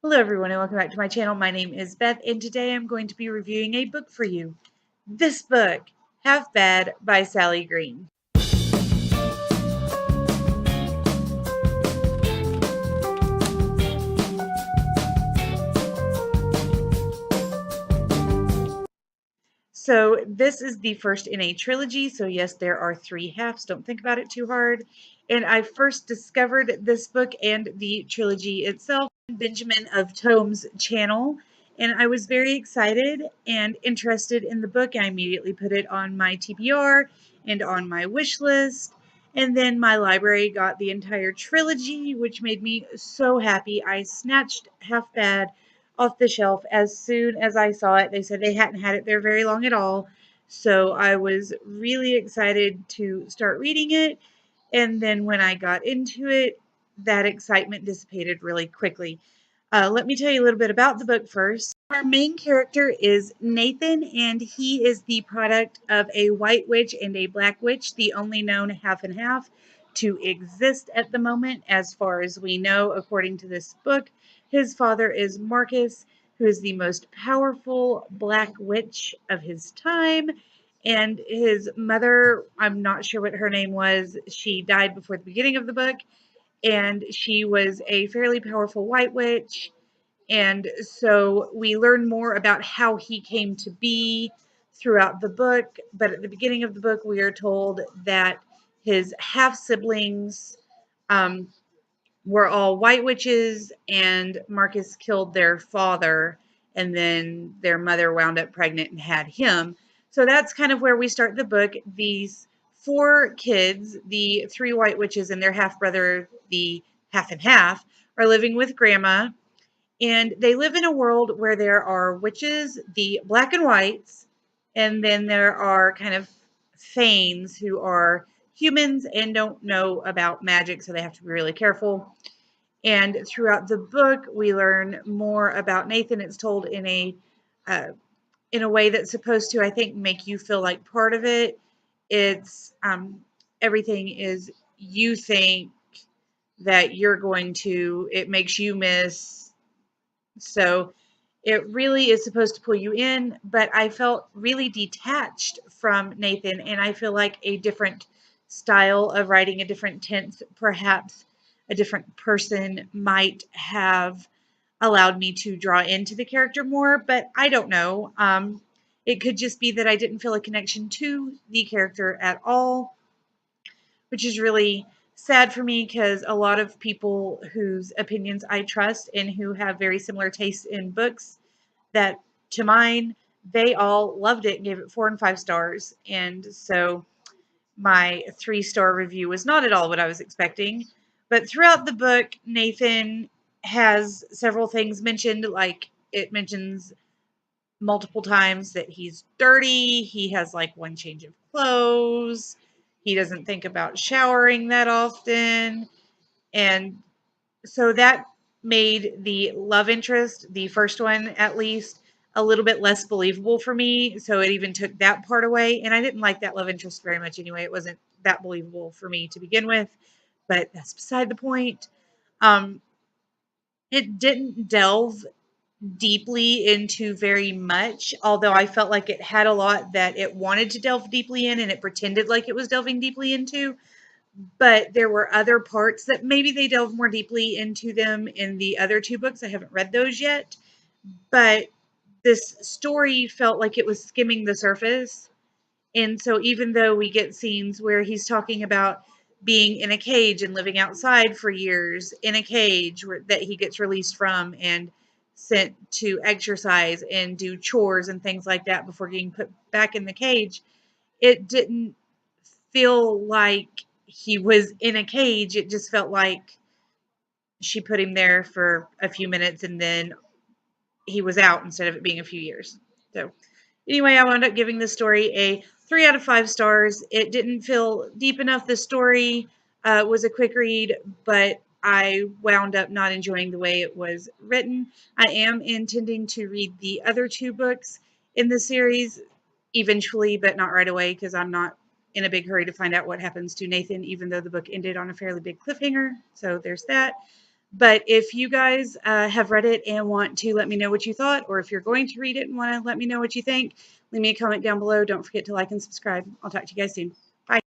Hello everyone and welcome back to my channel. My name is Beth and today I'm going to be reviewing a book for you. This book, Half Bad by Sally Green. So this is the first in a trilogy, so yes, there are 3 halves, don't think about it too hard. And I first discovered this book and the trilogy itself on Benjamin of Tome's channel, and I was very excited and interested in the book. I immediately put it on my TBR and on my wish list, and then my library got the entire trilogy, which made me so happy. I snatched Half Bad off the shelf as soon as I saw it. They said they hadn't had it there very long at all. So I was really excited to start reading it. And then when I got into it, that excitement dissipated really quickly. Let me tell you a little bit about the book first. Our main character is Nathan, and he is the product of a white witch and a black witch, the only known half and half to exist at the moment, as far as we know, according to this book. His father is Marcus, who is the most powerful black witch of his time. And his mother, I'm not sure what her name was. She died before the beginning of the book, and she was a fairly powerful white witch. And so we learn more about how he came to be throughout the book. But at the beginning of the book, we are told that his half siblings were all white witches, and Marcus killed their father, and then their mother wound up pregnant and had him. So that's kind of where we start the book. These 4 kids, the 3 white witches and their half brother, the half and half, are living with grandma, and they live in a world where there are witches, the black and whites, and then there are kind of fanes who are humans and don't know about magic, so they have to be really careful. And throughout the book, we learn more about Nathan. It's told uh, in a way that's supposed to, I think, make you feel like part of it. It's everything is you think that you're going to. It makes you miss. So it really is supposed to pull you in, but I felt really detached from Nathan, and I feel like a different style of writing, a different tense, perhaps a different person might have allowed me to draw into the character more, but I don't know. It could just be that I didn't feel a connection to the character at all, which is really sad for me because a lot of people whose opinions I trust and who have very similar tastes in books that to mine, they all loved it and gave it 4 and 5 stars. And so my 3-star review was not at all what I was expecting. But throughout the book, Nathan has several things mentioned, like it mentions multiple times that he's dirty. He has like 1 change of clothes. He doesn't think about showering that often. And so that made the love interest, the first one at least, a little bit less believable for me. So it even took that part away. And I didn't like that love interest very much anyway. It wasn't that believable for me to begin with, but that's beside the point. Um, it didn't delve deeply into very much, although I felt like it had a lot that it wanted to delve deeply in and it pretended like it was delving deeply into. But there were other parts that maybe they delve more deeply into them in the other 2 books. I haven't read those yet, but this story felt like it was skimming the surface. And so even though we get scenes where he's talking about being in a cage and living outside for years in a cage that he gets released from and sent to exercise and do chores and things like that before getting put back in the cage, it didn't feel like he was in a cage. It just felt like she put him there for a few minutes and then he was out instead of it being a few years. So anyway, I wound up giving this story a 3 out of 5 stars. It didn't feel deep enough. The story was a quick read, but I wound up not enjoying the way it was written. I am intending to read the other 2 books in the series eventually, but not right away because I'm not in a big hurry to find out what happens to Nathan, even though the book ended on a fairly big cliffhanger. So there's that. But if you guys have read it and want to let me know what you thought, or if you're going to read it and want to let me know what you think, leave me a comment down below. Don't forget to like and subscribe. I'll talk to you guys soon.